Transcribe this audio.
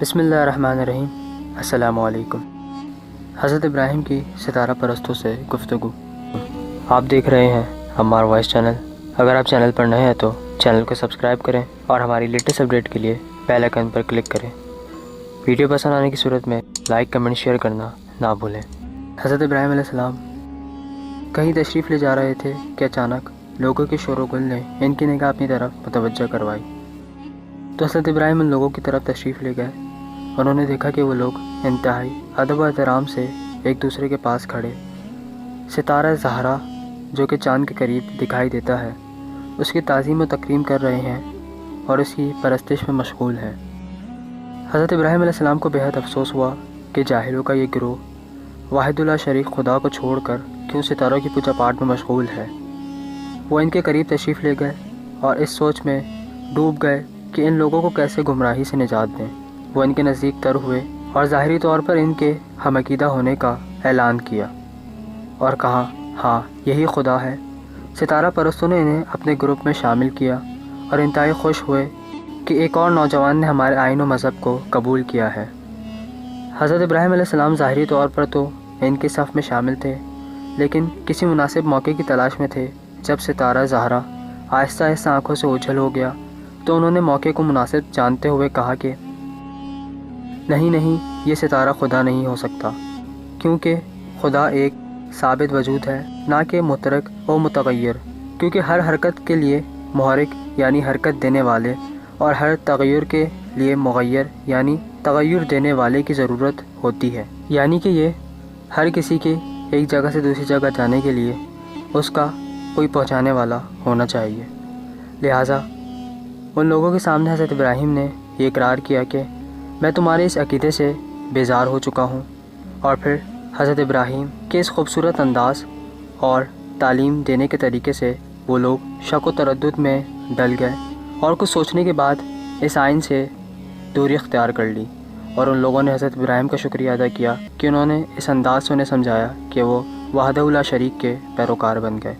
بسم اللہ الرحمن الرحیم۔ السلام علیکم۔ حضرت ابراہیم کی ستارہ پرستوں سے گفتگو۔ آپ دیکھ رہے ہیں عمار وائس چینل۔ اگر آپ چینل پر نئے ہیں تو چینل کو سبسکرائب کریں اور ہماری لیٹسٹ اپڈیٹ کے لیے بیل آئیکن پر کلک کریں۔ ویڈیو پسند آنے کی صورت میں لائک، کمنٹ، شیئر کرنا نہ بھولیں۔ حضرت ابراہیم علیہ السلام کہیں تشریف لے جا رہے تھے کہ اچانک لوگوں کے شور و گل نے ان کی نگاہ اپنی طرف متوجہ کروائی، تو حضرت ابراہیم ان لوگوں کی طرف تشریف لے گئے۔ انہوں نے دیکھا کہ وہ لوگ انتہائی ادب و احترام سے ایک دوسرے کے پاس کھڑے ستارہ زہرا جو کہ چاند کے قریب دکھائی دیتا ہے اس کی تعظیم و تکریم کر رہے ہیں اور اس کی پرستش میں مشغول ہیں۔ حضرت ابراہیم علیہ السلام کو بہت افسوس ہوا کہ جاہلوں کا یہ گروہ واحد اللہ شریک خدا کو چھوڑ کر کیوں ستاروں کی پوجا پاٹ میں مشغول ہے۔ وہ ان کے قریب تشریف لے گئے اور اس سوچ میں ڈوب گئے کہ ان لوگوں کو کیسے گمراہی سے نجات دیں۔ وہ ان کے نزدیک تر ہوئے اور ظاہری طور پر ان کے ہم عقیدہ ہونے کا اعلان کیا اور کہا، ہاں یہی خدا ہے۔ ستارہ پرستوں نے انہیں اپنے گروپ میں شامل کیا اور انتہائی خوش ہوئے کہ ایک اور نوجوان نے ہمارے آئین و مذہب کو قبول کیا ہے۔ حضرت ابراہیم علیہ السلام ظاہری طور پر تو ان کے صف میں شامل تھے، لیکن کسی مناسب موقع کی تلاش میں تھے۔ جب ستارہ زہرا آہستہ آہستہ آنکھوں سے اوجھل ہو گیا تو انہوں نے موقع کو مناسب جانتے ہوئے کہا کہ نہیں، یہ ستارہ خدا نہیں ہو سکتا، کیونکہ خدا ایک ثابت وجود ہے، نہ کہ مترک و متغیر، کیونکہ ہر حرکت کے لیے محرک یعنی حرکت دینے والے اور ہر تغیر کے لیے مغیر یعنی تغیر دینے والے کی ضرورت ہوتی ہے، یعنی کہ یہ ہر کسی کے ایک جگہ سے دوسری جگہ جانے کے لیے اس کا کوئی پہنچانے والا ہونا چاہیے۔ لہٰذا ان لوگوں کے سامنے حضرت ابراہیم نے یہ اقرار کیا کہ میں تمہارے اس عقیدے سے بیزار ہو چکا ہوں، اور پھر حضرت ابراہیم کے اس خوبصورت انداز اور تعلیم دینے کے طریقے سے وہ لوگ شک و تردد میں ڈل گئے اور کچھ سوچنے کے بعد اس آئین سے دوری اختیار کر لی، اور ان لوگوں نے حضرت ابراہیم کا شکریہ ادا کیا کہ انہوں نے اس انداز سے انہیں سمجھایا کہ وہ وحدہ لا شریک کے پیروکار بن گئے۔